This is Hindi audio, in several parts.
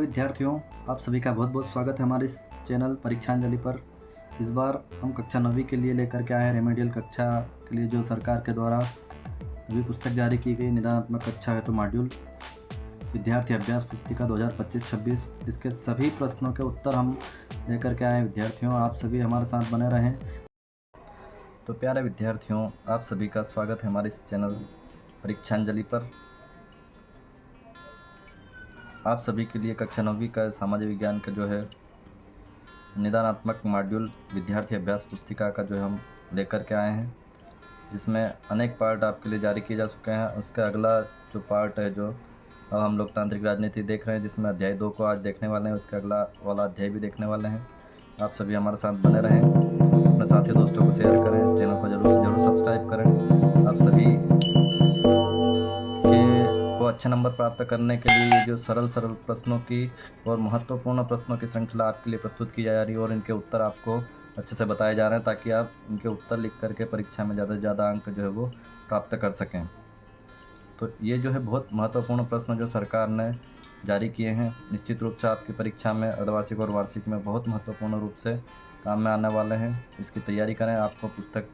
विद्यार्थियों, आप सभी का बहुत बहुत स्वागत है हमारे इस चैनल परीक्षांजलि पर। इस बार हम कक्षा 9वीं के लिए लेकर के आए हैं रेमेडियल कक्षा के लिए जो सरकार के द्वारा अभी पुस्तक जारी की गई निदानात्मक कक्षा हेतु मॉड्यूल विद्यार्थी अभ्यास पुस्तिका 2025-26। इसके सभी प्रश्नों के उत्तर हम लेकर के आए हैं विद्यार्थियों। आप सभी हमारे साथ बने रहें। तो प्यारे विद्यार्थियों, आप सभी का स्वागत है हमारे इस चैनल परीक्षांजलि पर। आप सभी के लिए कक्षा 9वीं का सामाजिक विज्ञान का जो है निदानात्मक मॉड्यूल विद्यार्थी अभ्यास पुस्तिका का जो हम लेकर के आए हैं, जिसमें अनेक पार्ट आपके लिए जारी किए जा चुके हैं। उसका अगला जो पार्ट है जो अब हम लोकतांत्रिक राजनीति देख रहे हैं, जिसमें अध्याय 2 को आज देखने वाले हैं, उसका अगला वाला अध्याय भी देखने वाले हैं। आप सभी हमारे साथ बने रहें, अपने साथी दोस्तों को शेयर करें, चैनल को जरूर सब्सक्राइब करें। आप सभी को अच्छे नंबर प्राप्त करने के लिए जो सरल प्रश्नों की और महत्वपूर्ण प्रश्नों की श्रृंखला आपके लिए प्रस्तुत की जा रही है और इनके उत्तर आपको अच्छे से बताए जा रहे हैं, ताकि आप इनके उत्तर लिख करके परीक्षा में ज़्यादा से ज़्यादा अंक जो है वो प्राप्त कर सकें। तो ये जो है बहुत महत्वपूर्ण प्रश्न जो सरकार ने जारी किए हैं, निश्चित रूप से आपकी परीक्षा में अर्धवार्षिक और वार्षिक में बहुत महत्वपूर्ण रूप से काम में आने वाले हैं। इसकी तैयारी करें। आपको पुस्तक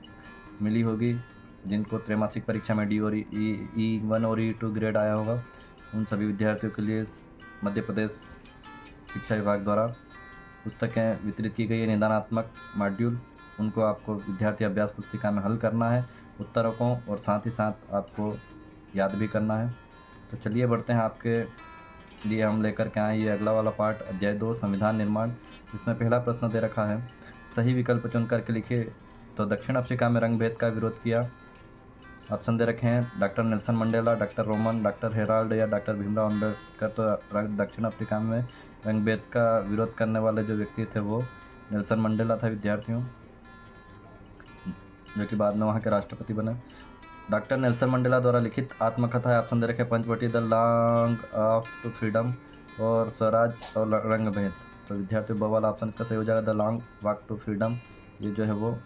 मिली होगी, जिनको त्रैमासिक परीक्षा में डी और E1 और E2 ग्रेड आया होगा, उन सभी विद्यार्थियों के लिए मध्य प्रदेश शिक्षा विभाग द्वारा पुस्तकें वितरित की गई है निदानात्मक मॉड्यूल। उनको आपको विद्यार्थी अभ्यास पुस्तिका में हल करना है उत्तरों को, और साथ ही साथ आपको याद भी करना है। तो चलिए बढ़ते हैं। आपके लिए हम लेकर के आए ये अगला वाला पार्ट, अध्याय 2 संविधान निर्माण। इसमें पहला प्रश्न दे रखा है, सही विकल्प चुन करके लिखिए। तो दक्षिण अफ्रीका में रंग भेद का विरोध किया। ऑप्शन दे रखे हैं doctor Nelson Mandela, doctor Roman, doctor Herald या डॉक्टर भीमराव अम्बेडकर। तो दक्षिण अफ्रीका में रंग भेद का विरोध करने वाले जो व्यक्ति थे वो नेल्सन मंडेला था विद्यार्थियों, जो कि बाद में वहाँ के राष्ट्रपति बने। डॉक्टर नेल्सन मंडेला द्वारा लिखित आत्मकथा है। ऑप्शन दे रखे Panchavati, the long of to freedom और स्वराज और रंग भेद। तो विद्यार्थियों ब वाला ऑप्शन इसका सही हो जाएगा, the long walk to freedom. ये जो है वो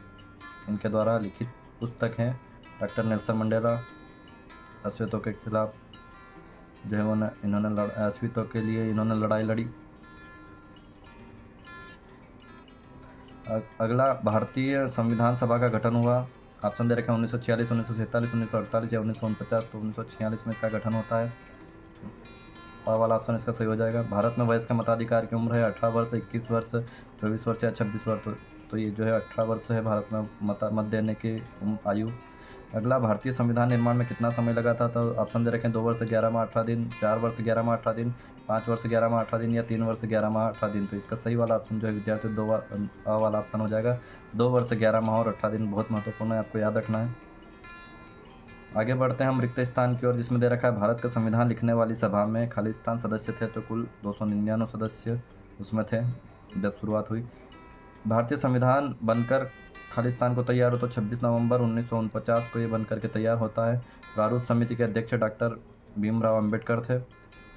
इनके द्वारा लिखित पुस्तक है। डॉक्टर नेल्सन मंडेला अश्वेतों के खिलाफ जो है वो इन्होंने अश्वेतों के लिए इन्होंने लड़ाई लड़ी। अगला, भारतीय संविधान सभा का गठन हुआ। ऑप्शन दे रखे हैं 1946, 1947, 1948 या 1949। तो 1946 में इसका गठन होता है। वाला ऑप्शन इसका सही हो जाएगा। भारत में वयस्क मताधिकार की उम्र है 18 वर्ष, 21 वर्ष, 24 वर्ष या 26 वर्ष। तो ये जो है 18 वर्ष है भारत में मत देने की आयु। अगला, भारतीय संविधान निर्माण में कितना समय लगा था। तो ऑप्शन दे रखें 2 वर्ष 11 माह 18 दिन, 4 वर्ष 11 माह 18 दिन, 5 वर्ष 11 माह 18 दिन या 3 वर्ष 11 माह 18 दिन। तो इसका सही वाला ऑप्शन जो है विद्यार्थी वाला ऑप्शन हो जाएगा, 2 वर्ष 11 माह और 18 दिन। बहुत महत्वपूर्ण है, आपको याद रखना है। आगे बढ़ते हैं हम रिक्त स्थान की ओर, जिसमें दे रखा है भारत का संविधान लिखने वाली सभा में खाली स्थान सदस्य थे। तो कुल 299 सदस्य उसमें थे जब शुरुआत हुई। भारतीय संविधान बनकर खालिस्तान को तैयार हो तो 26 नवंबर 1949 को ये बनकर के तैयार होता है। प्रारूप समिति के अध्यक्ष डॉक्टर भीमराव अम्बेडकर थे।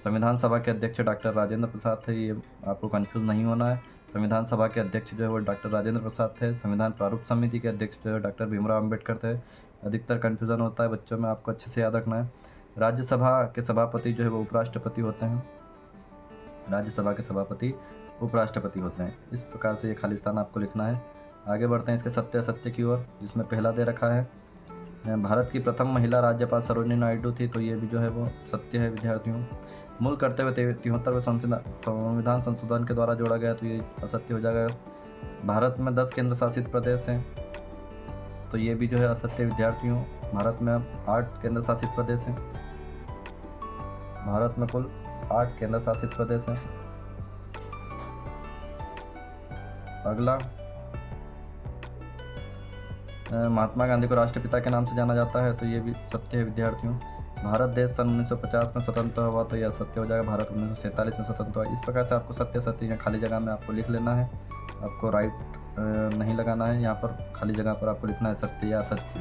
संविधान सभा के अध्यक्ष डॉक्टर राजेंद्र प्रसाद थे। ये आपको कंफ्यूज नहीं होना है। संविधान सभा के अध्यक्ष जो है वो डॉक्टर राजेंद्र प्रसाद थे। संविधान प्रारूप समिति के अध्यक्ष जो है डॉक्टर भीमराव अम्बेडकर थे। अधिकतर कन्फ्यूज़न होता है बच्चों में, आपको अच्छे से याद रखना है। राज्यसभा के सभापति जो है वो उपराष्ट्रपति होते हैं। राज्यसभा के सभापति उपराष्ट्रपति होते हैं। इस प्रकार से ये खालिस्तान आपको लिखना है। आगे बढ़ते हैं इसके सत्य असत्य की ओर, जिसमें पहला दे रखा है भारत की प्रथम महिला राज्यपाल सरोजिनी नायडू थी। तो ये भी जो है वो सत्य है विद्यार्थियों। मूल करते हुए 73वें संविधान संशोधन के द्वारा जोड़ा गया। तो ये असत्य हो जाएगा। भारत में 10 केंद्र शासित प्रदेश हैं। तो ये भी जो है असत्य विद्यार्थियों। भारत में अब 8 केंद्र शासित प्रदेश हैं। भारत में कुल 8 केंद्र शासित प्रदेश हैं। अगला, महात्मा गांधी को राष्ट्रपिता के नाम से जाना जाता है। तो ये भी सत्य है विद्यार्थियों। भारत देश सन 1950 में स्वतंत्र हुआ। तो यह सत्य हो जाएगा। भारत 1947 में स्वतंत्र हुआ। इस प्रकार से आपको सत्य सत्य यहाँ खाली जगह में आपको लिख लेना है। आपको राइट नहीं लगाना है, यहाँ पर खाली जगह पर आपको लिखना है सत्य या असत्य।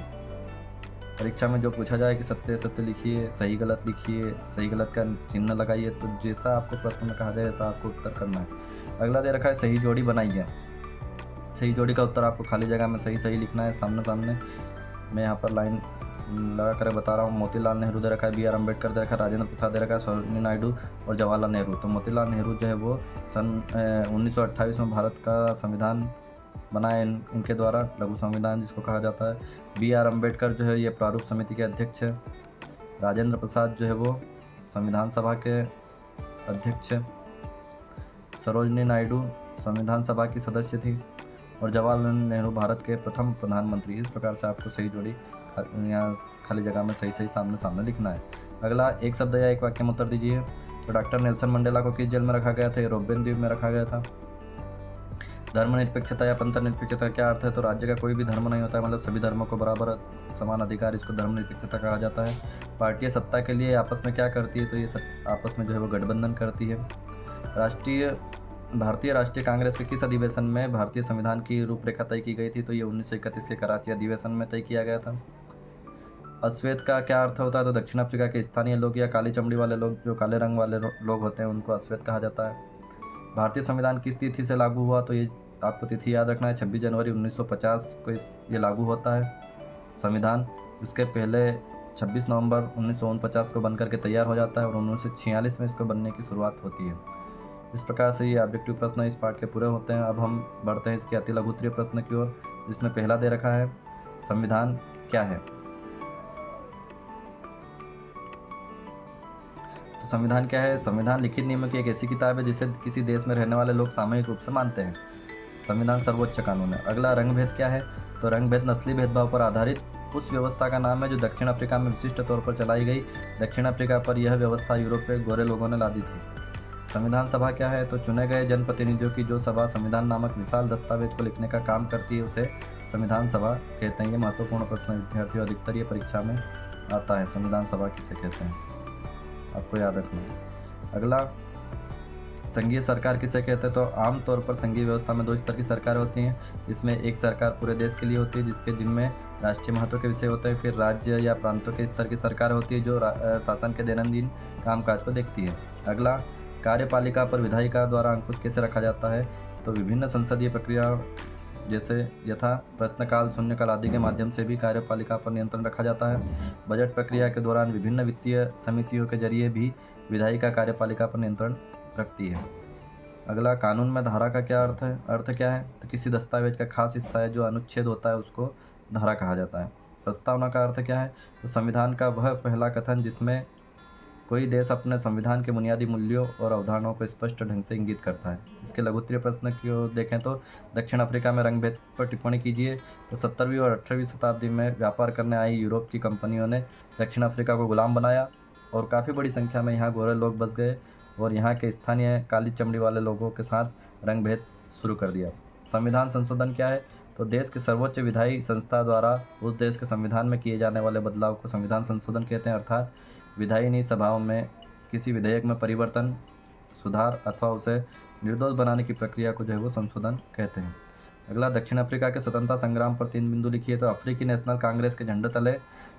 परीक्षा में जो पूछा जाए कि सत्य सत्य लिखिए, सही गलत लिखिए, सही गलत का चिन्ह लगाइए, तो जैसा आपको प्रश्न में कहा जाए वैसा आपको उत्तर करना है। अगला दे रखा है सही जोड़ी बनाइए। सही जोड़ी का उत्तर आपको खाली जगह में सही सही लिखना है। सामने सामने मैं यहाँ पर लाइन लगा कर बता रहा हूँ। मोतीलाल नेहरू दे रखा है, BR अम्बेडकर दे रखा है, राजेंद्र प्रसाद दे रखा है, सरोजिनी नायडू और जवाहरलाल नेहरू। तो मोतीलाल नेहरू जो है वो सन 1928 में भारत का संविधान बनाए इनके द्वारा, लघु संविधान जिसको कहा जाता है। BR अम्बेडकर जो है ये प्रारूप समिति के अध्यक्ष है। राजेंद्र प्रसाद जो है वो संविधान सभा के अध्यक्ष है। सरोजिनी नायडू संविधान सभा की सदस्य थी और जवाहरलाल नेहरू भारत के प्रथम प्रधानमंत्री। इस प्रकार से आपको सही जोड़ी यहाँ खाली जगह में सही सही सामने सामने लिखना है। अगला, एक शब्द या एक वाक्य में उत्तर दीजिए। तो डॉक्टर नेल्सन मंडेला को किस जेल में रखा गया था? रोबेन द्वीप में रखा गया था। धर्मनिरपेक्षता या पंथनिरपेक्षता क्या अर्थ है? तो राज्य का कोई भी धर्म नहीं होता है, मतलब सभी धर्मों को बराबर समान अधिकार, इसको धर्मनिरपेक्षता कहा जाता है। पार्टियां सत्ता के लिए आपस में क्या करती है? तो ये सब आपस में जो है वो गठबंधन करती है। भारतीय राष्ट्रीय कांग्रेस के किस अधिवेशन में भारतीय संविधान की रूपरेखा तय की गई थी? तो ये 1931 के कराची अधिवेशन में तय किया गया था। अश्वेत का क्या अर्थ होता है? तो दक्षिण अफ्रीका के स्थानीय लोग या काली चमड़ी वाले लोग, जो काले रंग वाले लोग होते हैं, उनको अश्वेत कहा जाता है। भारतीय संविधान किस तिथि से लागू हुआ? तो ये आपको तिथि याद रखना है, 26 जनवरी 1950 को ये लागू होता है संविधान। उसके पहले 26 नवंबर 1949 को बनकर के तैयार हो जाता है और 1946 में इसको बनने की शुरुआत होती है। इस प्रकार से ये ऑब्जेक्टिव प्रश्न इस पार्ट के पूरे होते हैं। अब हम बढ़ते हैं इसके अति लघु उत्तरीय प्रश्न की ओर, जिसमें पहला दे रखा है संविधान क्या है? तो संविधान क्या है? संविधान लिखित नियमों की एक ऐसी किताब है जिसे किसी देश में रहने वाले लोग सामूहिक रूप से मानते हैं। संविधान सर्वोच्च कानून है। अगला, रंग भेद क्या है? तो रंग भेद नस्ली भेदभाव पर आधारित उस व्यवस्था का नाम है जो दक्षिण अफ्रीका में विशिष्ट तौर पर चलाई गई। दक्षिण अफ्रीका पर यह व्यवस्था यूरोप के गोरे लोगों ने लादी थी। संविधान सभा क्या है? तो चुने गए जनप्रतिनिधियों की जो सभा संविधान नामक विशाल दस्तावेज को लिखने का काम करती है उसे संविधान सभा कहते हैं। ये महत्वपूर्ण प्रश्न विद्यार्थियों अधिकतर ये परीक्षा में आता है, संविधान सभा किसे कहते हैं, आपको याद रखना है। अगला, संघीय सरकार किसे कहते हैं? तो आमतौर पर संघीय व्यवस्था में 2 स्तर की सरकार होती हैं। इसमें एक सरकार पूरे देश के लिए होती है जिसके जिम्मे राष्ट्रीय महत्व के विषय होते हैं। फिर राज्य या प्रांतों के स्तर की सरकार होती है जो शासन के दैनंदिन कामकाज को देखती है। अगला, कार्यपालिका पर विधायिका द्वारा अंकुश कैसे रखा जाता है? तो विभिन्न संसदीय प्रक्रिया जैसे यथा प्रश्नकाल, शून्यकाल आदि के माध्यम से भी कार्यपालिका पर नियंत्रण रखा जाता है। बजट प्रक्रिया के दौरान विभिन्न वित्तीय समितियों के जरिए भी विधायिका कार्यपालिका पर नियंत्रण रखती है। अगला, कानून में धारा का क्या अर्थ है? अर्थ क्या है? तो किसी दस्तावेज का खास हिस्सा है जो अनुच्छेद होता है उसको धारा कहा जाता है। प्रस्तावना का अर्थ क्या है? तो संविधान का वह पहला कथन जिसमें कोई देश अपने संविधान के बुनियादी मूल्यों और अवधारणाओं को स्पष्ट ढंग से इंगित करता है। इसके लघु उत्तरीय प्रश्न की ओर देखें तो दक्षिण अफ्रीका में रंग भेद पर टिप्पणी कीजिए। तो 17वीं और 18वीं शताब्दी में व्यापार करने आई यूरोप की कंपनियों ने दक्षिण अफ्रीका को गुलाम बनाया और काफ़ी बड़ी संख्या में यहाँ गोरे लोग बस गए और यहाँ के स्थानीय काली चमड़ी वाले लोगों के साथ रंग भेद शुरू कर दिया। संविधान संशोधन क्या है? तो देश के सर्वोच्च विधायी संस्था द्वारा उस देश के संविधान में किए जाने वाले बदलाव को संविधान संशोधन कहते हैं, अर्थात विधायिनी सभाओं में किसी विधेयक में परिवर्तन, सुधार अथवा उसे निर्दोष बनाने की प्रक्रिया को जो है वो संशोधन कहते हैं। अगला, दक्षिण अफ्रीका के स्वतंत्रता संग्राम पर 3 बिंदु लिखिए। तो अफ्रीकी नेशनल कांग्रेस के झंडे तले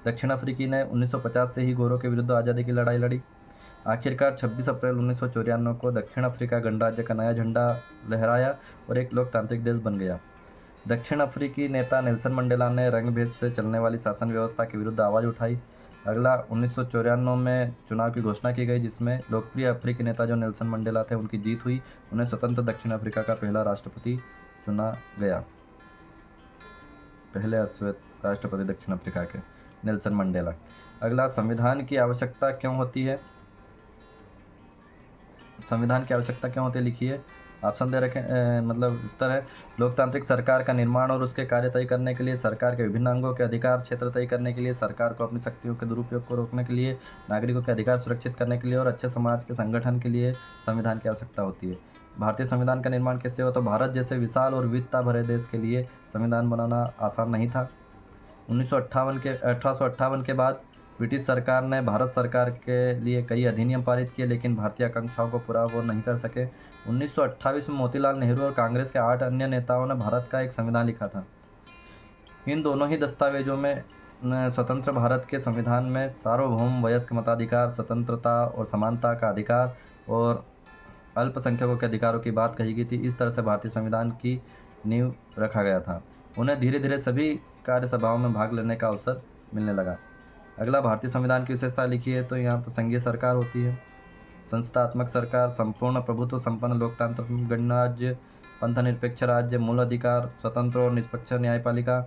दक्षिण अफ्रीकी ने 1950 से ही गोरों के विरुद्ध आज़ादी की लड़ाई लड़ी। आखिरकार 26 अप्रैल 1994 को दक्षिण अफ्रीका गणराज्य का नया झंडा लहराया और एक लोकतांत्रिक देश बन गया। दक्षिण अफ्रीकी नेता नेल्सन मंडेला ने रंग भेद से चलने वाली शासन व्यवस्था के विरुद्ध आवाज़ उठाई। अगला, 1994 में चुनाव की घोषणा की गई जिसमें लोकप्रिय अफ्रीकी नेता जो नेल्सन मंडेला थे उनकी जीत हुई। उन्हें स्वतंत्र दक्षिण अफ्रीका का पहला राष्ट्रपति चुना गया। पहले अश्वेत राष्ट्रपति दक्षिण अफ्रीका के नेल्सन मंडेला। अगला, संविधान की आवश्यकता क्यों होती है? संविधान की आवश्यकता क्यों होती है लिखिए। ऑप्शन दे रखे मतलब उत्तर है, लोकतांत्रिक सरकार का निर्माण और उसके कार्य तय करने के लिए, सरकार के विभिन्न अंगों के अधिकार क्षेत्र तय करने के लिए, सरकार को अपनी शक्तियों के दुरुपयोग को रोकने के लिए, नागरिकों के अधिकार सुरक्षित करने के लिए और अच्छे समाज के संगठन के लिए संविधान की आवश्यकता होती है। भारतीय संविधान का निर्माण कैसे हो? तो भारत जैसे विशाल और विविधता भरे देश के लिए संविधान बनाना आसान नहीं था। 1858 के बाद ब्रिटिश सरकार ने भारत सरकार के लिए कई अधिनियम पारित किए लेकिन भारतीय आकांक्षाओं को पूरा वो नहीं कर सके। 1928 में मोतीलाल नेहरू और कांग्रेस के 8 अन्य नेताओं ने भारत का एक संविधान लिखा था। इन दोनों ही दस्तावेजों में स्वतंत्र भारत के संविधान में सार्वभौम वयस्क मताधिकार, स्वतंत्रता और समानता का अधिकार और अल्पसंख्यकों के अधिकारों की बात कही गई थी। इस तरह से भारतीय संविधान की नींव रखा गया था। उन्हें धीरे धीरे सभी कार्यसभाओं में भाग लेने का अवसर मिलने लगा। अगला, भारतीय संविधान की विशेषता लिखी है, तो यहाँ पर संघीय सरकार होती है, संस्थात्मक सरकार, संपूर्ण प्रभुत्व संपन्न लोकतांत्रिक गणराज्य, पंथनिरपेक्ष राज्य, मूल अधिकार, स्वतंत्र और निष्पक्ष न्यायपालिका,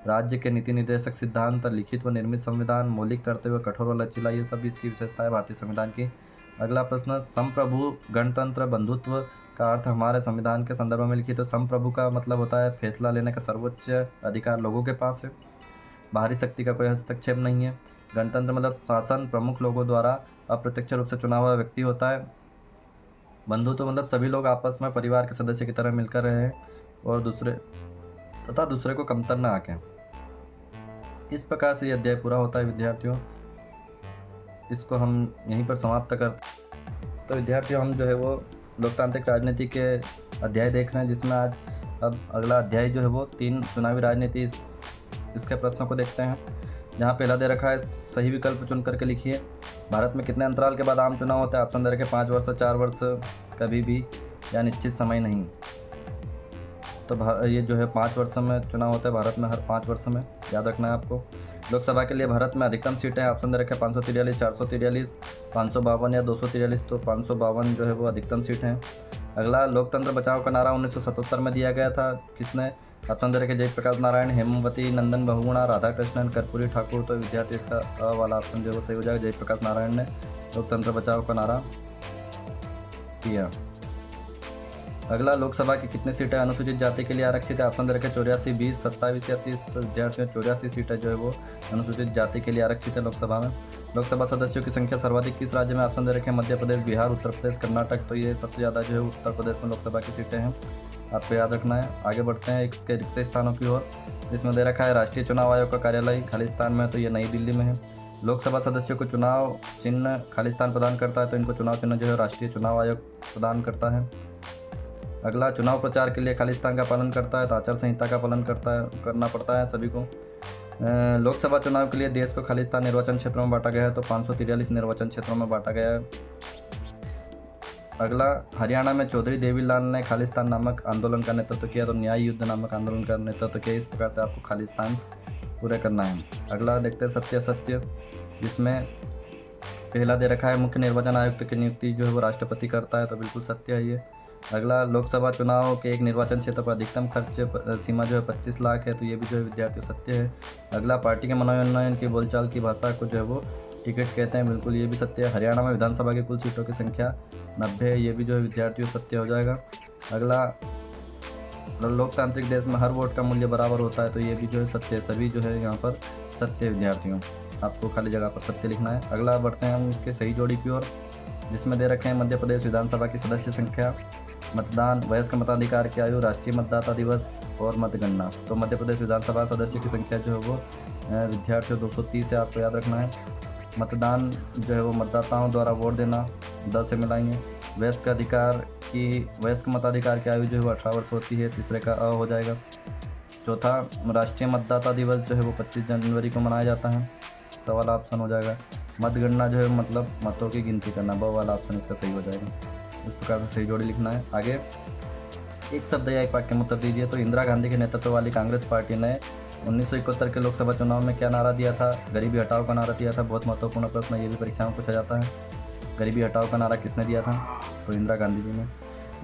राज्य के नीति निर्देशक सिद्धांत, लिखित व निर्मित संविधान, मौलिक कर्तव्य, कठोर व लचीला, ये सब इसकी विशेषता है भारतीय संविधान की। अगला प्रश्न, संप्रभु गणतंत्र बंधुत्व का अर्थ हमारे संविधान के संदर्भ में लिखिए। तो संप्रभु का मतलब होता है फैसला लेने का सर्वोच्च अधिकार लोगों के पास है, बाहरी शक्ति का कोई हस्तक्षेप नहीं है। गणतंत्र मतलब शासन प्रमुख लोगों द्वारा अप्रत्यक्ष रूप से चुना हुआ व्यक्ति होता है। बंधुत्व मतलब सभी लोग आपस में परिवार के सदस्य की तरह मिलकर रहे और दूसरे को कमतर न आके। इस प्रकार से ये अध्याय पूरा होता है विद्यार्थियों। इसको हम यहीं पर समाप्त करते। तो विद्यार्थियों, हम जो है वो लोकतांत्रिक राजनीति के अध्याय देख रहे हैं, जिसमें आज अब अगला अध्याय जो है वो 3 चुनावी राजनीति, इसके प्रश्नों को देखते हैं। जहाँ पहला दे रखा है, सही विकल्प चुन करके लिखिए। भारत में कितने अंतराल के बाद आम चुनाव होता है? ऑप्शन दे रखे 5 वर्ष, 4 वर्ष, कभी भी या निश्चित समय नहीं। तो ये जो है 5 वर्ष में चुनाव होता है भारत में, हर 5 वर्ष में, याद रखना है आपको। लोकसभा के लिए भारत में अधिकतम सीटें हैं, ऑप्शन दे रखे 543, 443, 552 या 243। तो 552 जो है वो अधिकतम सीट हैं। अगला, लोकतंत्र बचाओ का नारा 1977 में दिया गया था, किसने? ऑप्शन दे रखे जयप्रकाश नारायण, हेमवती नंदन बहुगुणा, राधाकृष्णन, कर्पूरी ठाकुर। तो विद्यार्थी इसका अ वाला ऑप्शन जो है वो सही हो जाएगा, जयप्रकाश नारायण ने लोकतंत्र बचाओ का नारा किया। अगला, लोकसभा की कितनी सीटें अनुसूचित जाति के लिए आरक्षित है? ऑप्शन दे रखे 84, 20, 27 या 30। तो विद्यार्थियों 84 सीटें जो है वो अनुसूचित जाति के लिए आरक्षित है लोकसभा में। लोकसभा सदस्यों की संख्या सर्वाधिक किस राज्य में? ऑप्शन दे रखे मध्य प्रदेश, बिहार, उत्तर प्रदेश, कर्नाटक। तो ये सबसे ज़्यादा जो है उत्तर प्रदेश में लोकसभा की सीटें हैं, आपको याद रखना है। आगे बढ़ते हैं इसके रिक्त स्थानों की ओर। इसमें दे रखा है राष्ट्रीय चुनाव आयोग का कार्यालय खालिस्तान में, तो ये नई दिल्ली में है। लोकसभा सदस्यों को चुनाव चिन्ह खालिस्तान प्रदान करता है, तो इनको चुनाव चिन्ह जो है राष्ट्रीय चुनाव आयोग प्रदान करता है। अगला, चुनाव प्रचार के लिए खालिस्तान का पालन करता है, तो आचार संहिता का पालन करना पड़ता है सभी को। लोकसभा चुनाव के लिए देश को खालिस्तान निर्वाचन क्षेत्रों में बांटा गया है, तो 543 निर्वाचन क्षेत्रों में बांटा गया है। अगला, हरियाणा में चौधरी देवीलाल ने खालिस्तान नामक आंदोलन का नेतृत्व किया, तो न्याय युद्ध नामक आंदोलन का नेतृत्व किया। इस प्रकार से आपको खालिस्तान पूरे करना है। अगला देखते हैं सत्य असत्य, जिसमें पहला दे रखा है मुख्य निर्वाचन आयुक्त की नियुक्ति जो है वो राष्ट्रपति करता है, तो बिल्कुल सत्य है ये। अगला, लोकसभा चुनाव के एक निर्वाचन क्षेत्र पर अधिकतम खर्च सीमा जो है 25 लाख है, तो ये भी जो है विद्यार्थियों सत्य है। अगला, पार्टी के मनोनयन की बोलचाल की भाषा को जो है वो टिकट कहते हैं, बिल्कुल ये भी सत्य है। हरियाणा में विधानसभा की कुल सीटों की संख्या 90 है, ये भी जो है विद्यार्थियों सत्य हो जाएगा। अगला, लोकतांत्रिक देश में हर वोट का मूल्य बराबर होता है, तो ये भी जो है सत्य है, सभी जो है यहाँ पर सत्य विद्यार्थियों, आपको खाली जगह पर सत्य लिखना है। अगला बढ़ते हैं हम इसके सही जोड़ी की ओर, जिसमें दे रखे हैं मध्य प्रदेश विधानसभा की सदस्य संख्या, मतदान, वयस्क मताधिकार की आयु, राष्ट्रीय मतदाता दिवस और मतगणना। तो मध्य प्रदेश विधानसभा सदस्य की संख्या जो है वो विद्यार्थियों 230 है, आपको याद रखना है। मतदान जो है वो मतदाताओं द्वारा वोट देना, 10 से मिलाएंगे। वयस्क मताधिकार की आयु जो है वो 18 वर्ष होती है, तीसरे का अ हो जाएगा। चौथा, राष्ट्रीय मतदाता दिवस जो है वो 25 जनवरी को मनाया जाता है, तो वाला ऑप्शन हो जाएगा। मतगणना जो है मतलब मतों की गिनती करना, ब वाला ऑप्शन इसका सही हो जाएगा। इस प्रकार से सही जोड़ी लिखना है। आगे, एक शब्द या एक वाक्य में उत्तर दीजिए। तो इंदिरा गांधी के नेतृत्व वाली कांग्रेस पार्टी ने 1971 के लोकसभा चुनाव में क्या नारा दिया था? गरीबी हटाओ का नारा दिया था। बहुत महत्वपूर्ण प्रश्न, ये भी परीक्षा में पूछा जाता है। गरीबी हटाओ का नारा किसने दिया था? तो इंदिरा गांधी जी ने।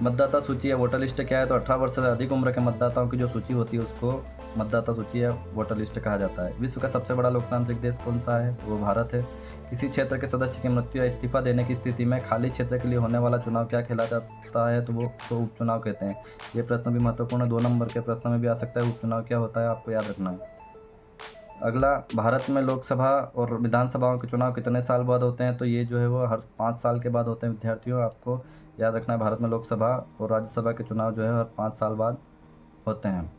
मतदाता सूची या वोटर लिस्ट क्या है? तो 18 वर्ष से अधिक उम्र के मतदाताओं की जो सूची होती है उसको मतदाता सूची या वोटर लिस्ट कहा जाता है। विश्व का सबसे बड़ा लोकतांत्रिक देश कौन सा है? वो भारत है। किसी क्षेत्र के सदस्य की मृत्यु या इस्तीफा देने की स्थिति में खाली क्षेत्र के लिए होने वाला चुनाव क्या कहलाता है? तो वो उपचुनाव कहते हैं। ये प्रश्न भी महत्वपूर्ण 2 नंबर के प्रश्न में भी आ सकता है। उपचुनाव क्या होता है, आपको याद रखना है। अगला, भारत में लोकसभा और विधानसभाओं के चुनाव कितने साल बाद होते हैं? तो ये जो है वो हर 5 साल के बाद होते हैं विद्यार्थियों, आपको याद रखना है। भारत में लोकसभा और राज्यसभा के चुनाव जो है हर 5 साल बाद होते हैं।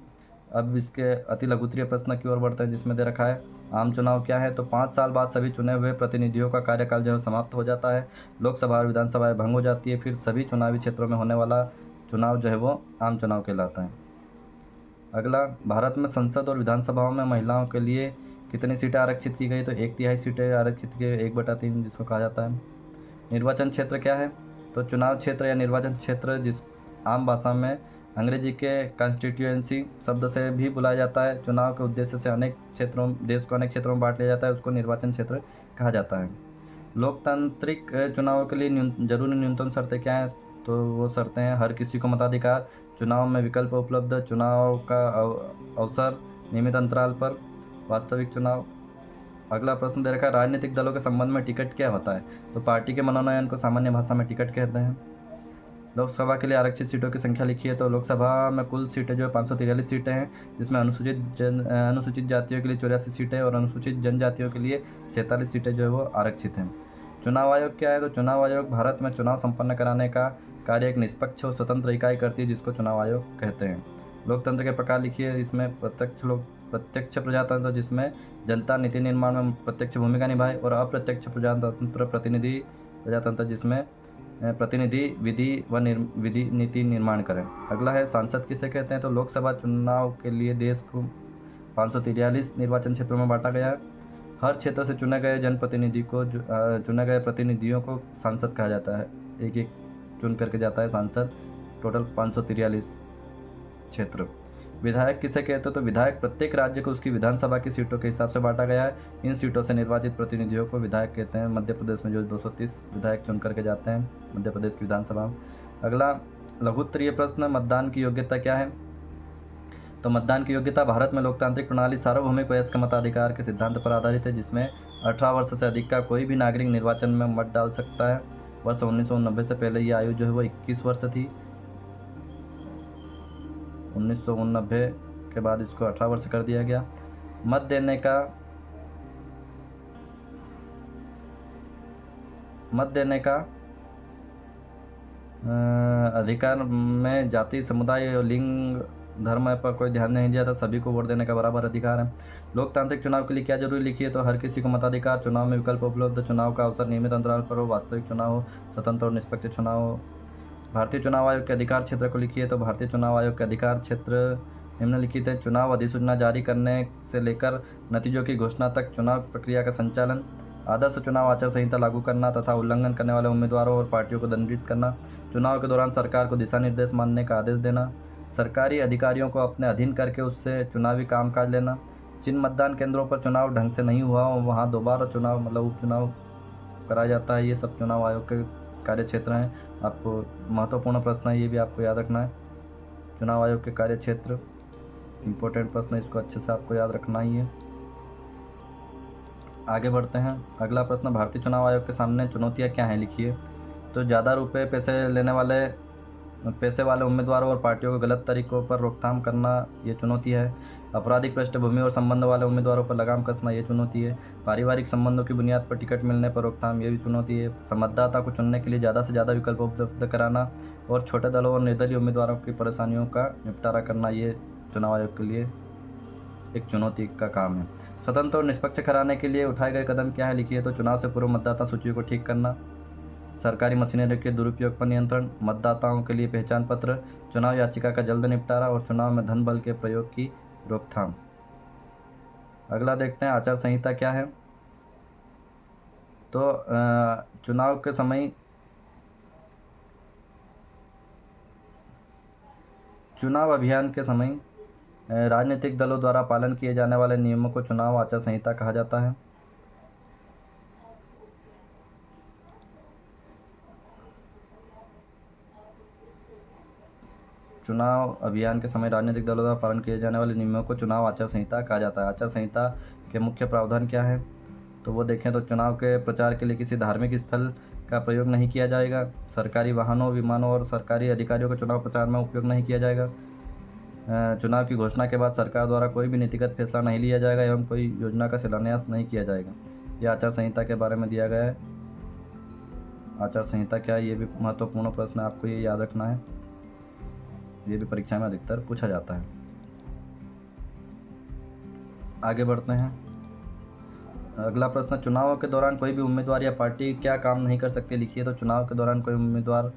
अब इसके अति लघुत्तरीय प्रश्न की ओर बढ़ते हैं, जिसमें दे रखा है आम चुनाव क्या है? तो 5 साल बाद सभी चुने हुए प्रतिनिधियों का कार्यकाल जो है समाप्त हो जाता है। लोकसभा और विधानसभाएं भंग हो जाती है, फिर सभी चुनावी क्षेत्रों में होने वाला चुनाव जो है वो आम चुनाव कहलाता है। अगला, भारत में संसद और विधानसभाओं में महिलाओं के लिए कितनी सीटें आरक्षित की गई? तो 1/3 सीटें आरक्षित की, 1/3 जिसको कहा जाता है। निर्वाचन क्षेत्र क्या है? तो चुनाव क्षेत्र या निर्वाचन क्षेत्र, जिस आम भाषा में अंग्रेजी के कॉन्स्टिट्यूएंसी शब्द से भी बुलाया जाता है। चुनाव के उद्देश्य से देश को अनेक क्षेत्रों में बांट लिया जाता है, उसको निर्वाचन क्षेत्र कहा जाता है। लोकतांत्रिक चुनाव के लिए जरूरी न्यूनतम शर्तें क्या हैं? तो वो शर्तें हैं: हर किसी को मताधिकार, चुनाव में विकल्प उपलब्ध, चुनाव का अवसर नियमित अंतराल पर, वास्तविक चुनाव। अगला प्रश्न दे रखा है, राजनीतिक दलों के संबंध में टिकट क्या होता है? तो पार्टी के मनोनयन को सामान्य भाषा में टिकट कहते हैं। लोकसभा के लिए आरक्षित सीटों की संख्या लिखिए। तो लोकसभा में कुल सीटें जो है 543 सीटें हैं, जिसमें अनुसूचित जातियों के लिए 84 सीटें और अनुसूचित जनजातियों के लिए 47 सीटें जो है वो आरक्षित हैं। चुनाव आयोग क्या है? तो चुनाव आयोग भारत में चुनाव संपन्न कराने का कार्य एक निष्पक्ष और स्वतंत्र इकाई करती है, जिसको चुनाव आयोग कहते हैं। लोकतंत्र के प्रकार लिखिए। इसमें प्रत्यक्ष प्रजातंत्र, जिसमें जनता नीति निर्माण में प्रत्यक्ष भूमिका निभाए, और अप्रत्यक्ष प्रजातंत्र प्रतिनिधि प्रजातंत्र, जिसमें प्रतिनिधि विधि व विधि नीति निर्माण करें। अगला है सांसद किसे कहते हैं? तो लोकसभा चुनाव के लिए देश को 543 निर्वाचन क्षेत्रों में बांटा गया है। हर क्षेत्र से चुने गए प्रतिनिधियों को सांसद कहा जाता है। एक एक चुन करके जाता है सांसद, टोटल 543 क्षेत्र। विधायक किसे कहते हैं? तो विधायक प्रत्येक राज्य को उसकी विधानसभा की सीटों के हिसाब से बांटा गया है। इन सीटों से निर्वाचित प्रतिनिधियों को विधायक कहते हैं। मध्य प्रदेश में जो 230 विधायक चुन करके जाते हैं मध्य प्रदेश की विधानसभा में। अगला लघुत्तरीय प्रश्न, मतदान की योग्यता क्या है? तो मतदान की योग्यता भारत में लोकतांत्रिक प्रणाली सार्वभौमिक वयस्क मताधिकार के सिद्धांत पर आधारित है, जिसमें 18 वर्ष से अधिक का कोई भी नागरिक निर्वाचन में मत डाल सकता है। वर्ष 1990 से पहले ये आयु जो है वो 21 वर्ष थी। 1989 के बाद इसको 18 वर्ष कर दिया गया। मत देने का अधिकार में जाति, समुदाय और लिंग, धर्म पर कोई ध्यान नहीं दिया था। सभी को वोट देने का बराबर अधिकार है। लोकतांत्रिक चुनाव के लिए क्या जरूरी लिखिए? तो हर किसी को मताधिकार, चुनाव में विकल्प उपलब्ध, चुनाव का अवसर नियमित अंतराल पर हो, वास्तविक चुनाव हो, स्वतंत्र और निष्पक्ष चुनाव हो। भारतीय चुनाव आयोग के अधिकार क्षेत्र को लिखिए। तो भारतीय चुनाव आयोग के अधिकार क्षेत्र निम्नलिखित है: चुनाव अधिसूचना जारी करने से लेकर नतीजों की घोषणा तक, चुनाव प्रक्रिया का संचालन, आदर्श चुनाव आचार संहिता लागू करना तथा उल्लंघन करने वाले उम्मीदवारों और पार्टियों को दंडित करना, चुनाव के दौरान सरकार को दिशा निर्देश मानने का आदेश देना, सरकारी अधिकारियों को अपने अधीन करके उससे चुनावी कामकाज लेना, जिन मतदान केंद्रों पर चुनाव ढंग से नहीं हुआ वहाँ दोबारा चुनाव मतलब उपचुनाव कराया जाता है। ये सब चुनाव आयोग के कार्य क्षेत्र हैं। आपको महत्वपूर्ण प्रश्न है, ये भी आपको याद रखना है। चुनाव आयोग के कार्य क्षेत्र इम्पोर्टेंट प्रश्न, इसको अच्छे से आपको याद रखना ही है। आगे बढ़ते हैं। अगला प्रश्न, भारतीय चुनाव आयोग के सामने चुनौतियां क्या हैं लिखिए। तो ज़्यादा रुपये पैसे वाले उम्मीदवारों और पार्टियों को गलत तरीकों पर रोकथाम करना, ये चुनौती है। आपराधिक पृष्ठभूमि और संबंध वाले उम्मीदवारों पर लगाम कसना, ये चुनौती है। पारिवारिक संबंधों की बुनियाद पर टिकट मिलने पर रोकथाम, ये भी चुनौती है। मतदाता को चुनने के लिए ज़्यादा से ज़्यादा विकल्प उपलब्ध कराना और छोटे दलों और निर्दलीय उम्मीदवारों की परेशानियों का निपटारा करना, ये चुनाव आयोग के लिए एक चुनौती का काम है। स्वतंत्र और निष्पक्ष कराने के लिए उठाए गए कदम क्या है लिखिए। तो चुनाव से पूर्व मतदाता सूची को ठीक करना, सरकारी मशीनरी के दुरुपयोग पर नियंत्रण, मतदाताओं के लिए पहचान पत्र, चुनाव याचिका का जल्द निपटारा और चुनाव में धन बल के प्रयोग की रोकथाम। अगला देखते हैं, आचार संहिता क्या है। तो चुनाव अभियान के समय राजनीतिक दलों द्वारा पालन किए जाने वाले नियमों को चुनाव आचार संहिता कहा जाता है। चुनाव अभियान के समय राजनीतिक दलों द्वारा पालन किए जाने वाले नियमों को चुनाव आचार संहिता कहा जाता है। आचार संहिता के मुख्य प्रावधान क्या है, तो वो देखें तो चुनाव के प्रचार के लिए किसी धार्मिक स्थल का प्रयोग नहीं किया जाएगा। सरकारी वाहनों, विमानों और सरकारी अधिकारियों का चुनाव प्रचार में उपयोग नहीं किया जाएगा। चुनाव की घोषणा के बाद सरकार द्वारा कोई भी नीतिगत फैसला नहीं लिया जाएगा एवं कोई योजना का शिलान्यास नहीं किया जाएगा। यह आचार संहिता के बारे में दिया गया है। आचार संहिता क्या है, ये भी महत्वपूर्ण प्रश्न है, आपको ये याद रखना है। ये भी परीक्षा में अधिकतर पूछा जाता है। आगे बढ़ते हैं। अगला प्रश्न, चुनाव के दौरान कोई भी उम्मीदवार या पार्टी क्या काम नहीं कर सकती लिखिए। तो चुनाव के दौरान कोई उम्मीदवार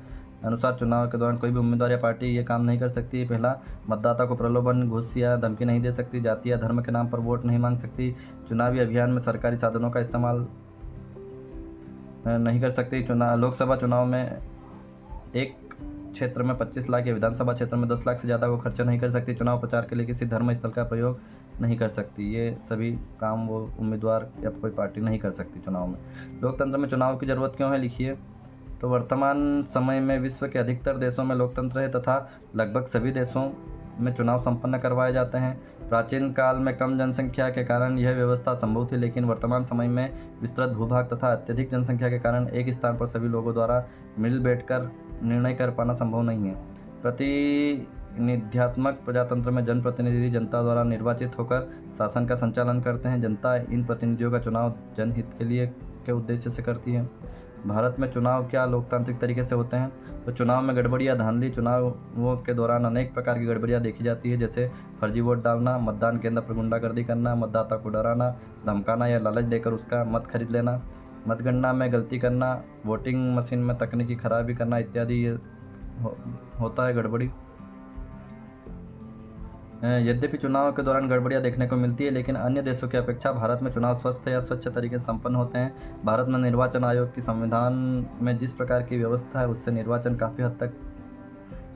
या पार्टी ये काम नहीं कर सकती। पहला, मतदाता को प्रलोभन, घूस या धमकी नहीं दे सकती। जाति या धर्म के नाम पर वोट नहीं मांग सकती। चुनावी अभियान में सरकारी साधनों का इस्तेमाल नहीं कर सकती। लोकसभा चुनाव में एक क्षेत्र में 25 लाख या विधानसभा क्षेत्र में 10 लाख से ज़्यादा वो खर्चा नहीं कर सकती। चुनाव प्रचार के लिए किसी धर्म स्थल का प्रयोग नहीं कर सकती। ये सभी काम वो उम्मीदवार या कोई पार्टी नहीं कर सकती चुनाव में। लोकतंत्र में चुनाव की ज़रूरत क्यों है, लिखिए। तो वर्तमान समय में विश्व के अधिकतर देशों में लोकतंत्र है तथा लगभग सभी देशों में चुनाव संपन्न करवाए जाते हैं। प्राचीन काल में कम जनसंख्या के कारण यह व्यवस्था संभव थी, लेकिन वर्तमान समय में विस्तृत भूभाग तथा अत्यधिक जनसंख्या के कारण एक स्थान पर सभी लोगों द्वारा मिल बैठकर निर्णय कर पाना संभव नहीं है। प्रतिनिध्यात्मक प्रजातंत्र में जनप्रतिनिधि जनता द्वारा निर्वाचित होकर शासन का संचालन करते हैं। जनता इन प्रतिनिधियों का चुनाव जनहित के लिए के उद्देश्य से करती है। भारत में चुनाव क्या लोकतांत्रिक तरीके से होते हैं? तो चुनाव में गड़बड़ियाँ, धांधली, चुनावों के दौरान अनेक प्रकार की गड़बड़ियाँ देखी जाती है, जैसे फर्जी वोट डालना, मतदान केंद्र पर गुंडागर्दी करना, मतदाता को डराना, धमकाना या लालच देकर उसका मत खरीद लेना, मतगणना में गलती करना, वोटिंग मशीन में तकनीकी खराबी करना इत्यादि ये होता है गड़बड़ी। यद्यपि चुनाव के दौरान गड़बड़ियाँ देखने को मिलती है, लेकिन अन्य देशों की अपेक्षा भारत में चुनाव स्वस्थ या स्वच्छ तरीके से संपन्न होते हैं। भारत में निर्वाचन आयोग की संविधान में जिस प्रकार की व्यवस्था है उससे निर्वाचन काफ़ी हद तक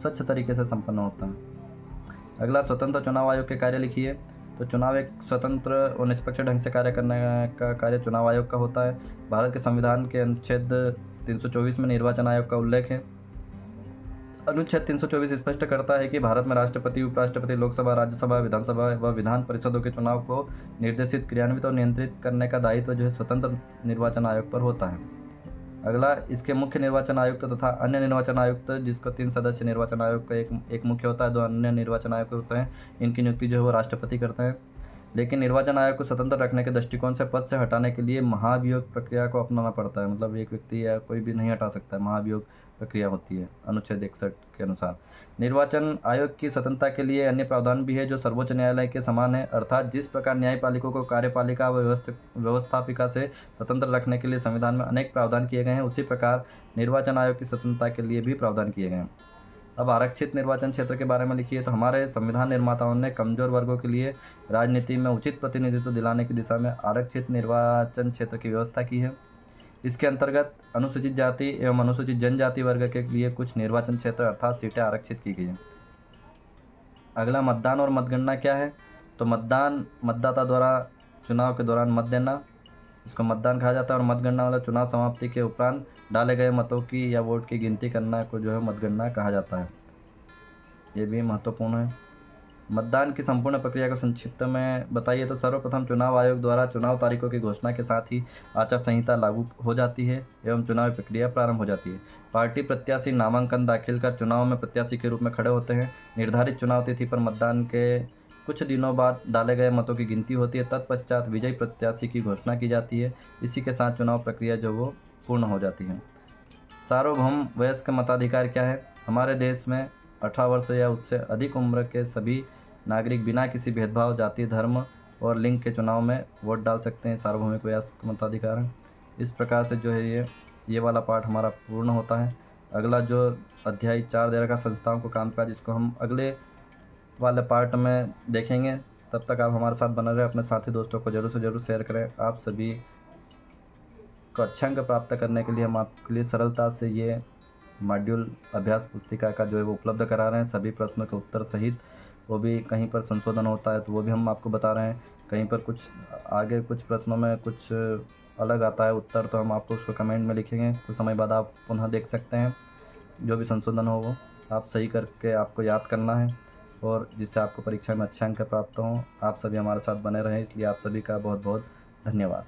स्वच्छ तरीके से संपन्न होता है। अगला, स्वतंत्र चुनाव आयोग के कार्य लिखिए। तो चुनाव एक स्वतंत्र और निष्पक्ष ढंग से कार्य करने का कार्य चुनाव आयोग का होता है। भारत के संविधान के अनुच्छेद 324 में निर्वाचन आयोग का उल्लेख है। अनुच्छेद 324 स्पष्ट करता है कि भारत में राष्ट्रपति, उपराष्ट्रपति, लोकसभा, राज्यसभा, विधानसभा व विधान परिषदों के चुनाव को निर्देशित, क्रियान्वित और नियंत्रित करने का दायित्व जो है स्वतंत्र निर्वाचन आयोग पर होता है। अगला, इसके मुख्य निर्वाचन आयुक्त तथा अन्य निर्वाचन आयुक्त, जिसको 3 सदस्य निर्वाचन आयोग का एक मुख्य होता है, 2 अन्य निर्वाचन आयुक्त होते हैं। इनकी नियुक्ति जो है वो राष्ट्रपति करते हैं। लेकिन निर्वाचन आयोग को स्वतंत्र रखने के दृष्टिकोण से पद से हटाने के लिए महाभियोग प्रक्रिया को अपनाना पड़ता है। मतलब एक व्यक्ति या कोई भी नहीं हटा सकता है, महाभियोग प्रक्रिया होती है अनुच्छेद 61 के अनुसार। निर्वाचन आयोग की स्वतंत्रता के लिए अन्य प्रावधान भी है जो सर्वोच्च न्यायालय के समान है, अर्थात जिस प्रकार न्यायपालिका को कार्यपालिका व व्यवस्थापिका से स्वतंत्र रखने के लिए संविधान में अनेक प्रावधान किए गए हैं, उसी प्रकार निर्वाचन आयोग की स्वतंत्रता के लिए भी प्रावधान किए गए हैं। अब आरक्षित निर्वाचन क्षेत्र के बारे में लिखिए। तो हमारे संविधान निर्माताओं ने कमजोर वर्गों के लिए राजनीति में उचित प्रतिनिधित्व दिलाने की दिशा में आरक्षित निर्वाचन क्षेत्र की व्यवस्था की है। इसके अंतर्गत अनुसूचित जाति एवं अनुसूचित जनजाति वर्ग के लिए कुछ निर्वाचन क्षेत्र अर्थात सीटें आरक्षित की गई हैं। अगला, मतदान और मतगणना क्या है? तो मतदान, मतदाता द्वारा चुनाव के दौरान मत देना, इसको मतदान कहा जाता है। और मतगणना वाला चुनाव समाप्ति के उपरांत डाले गए मतों की या वोट की गिनती करना को जो है मतगणना कहा जाता है। ये भी महत्वपूर्ण है। मतदान की संपूर्ण प्रक्रिया को संक्षिप्त में बताइए। तो सर्वप्रथम चुनाव आयोग द्वारा चुनाव तारीखों की घोषणा के साथ ही आचार संहिता लागू हो जाती है एवं चुनाव प्रक्रिया प्रारंभ हो जाती है। पार्टी प्रत्याशी नामांकन दाखिल कर चुनाव में प्रत्याशी के रूप में खड़े होते हैं। निर्धारित चुनाव तिथि पर मतदान के कुछ दिनों बाद डाले गए मतों की गिनती होती है। तत्पश्चात विजयी प्रत्याशी की घोषणा की जाती है। इसी के साथ चुनाव प्रक्रिया जो वो पूर्ण हो जाती है। सार्वभौम वयस्क मताधिकार क्या है? हमारे देश में 18 वर्ष या उससे अधिक उम्र के सभी नागरिक बिना किसी भेदभाव, जाति, धर्म और लिंग के चुनाव में वोट डाल सकते हैं। सार्वभौमिक वयस्क मताधिकार है। इस प्रकार से जो है ये वाला पार्ट हमारा पूर्ण होता है। अगला जो अध्याय 4 दे रखा संस्थाओं को कामकाज, इसको हम अगले वाले पार्ट में देखेंगे। तब तक आप हमारे साथ बने रहे। अपने साथी दोस्तों को ज़रूर से ज़रूर शेयर करें। आप सभी को अच्छे अंक प्राप्त करने के लिए हम आपके लिए सरलता से ये मॉड्यूल अभ्यास पुस्तिका का जो है वो उपलब्ध करा रहे हैं। सभी प्रश्नों के उत्तर सहित, वो भी कहीं पर संशोधन होता है तो वो भी हम आपको बता रहे हैं। कहीं पर कुछ आगे कुछ प्रश्नों में कुछ अलग आता है उत्तर, तो हम आपको उसको कमेंट में लिखेंगे। कुछ समय बाद आप पुनः देख सकते हैं। जो भी संशोधन हो वो आप सही करके आपको याद करना है, और जिससे आपको परीक्षा में अच्छे अंक प्राप्त हों। आप सभी हमारे साथ बने रहें, इसलिए आप सभी का बहुत बहुत धन्यवाद।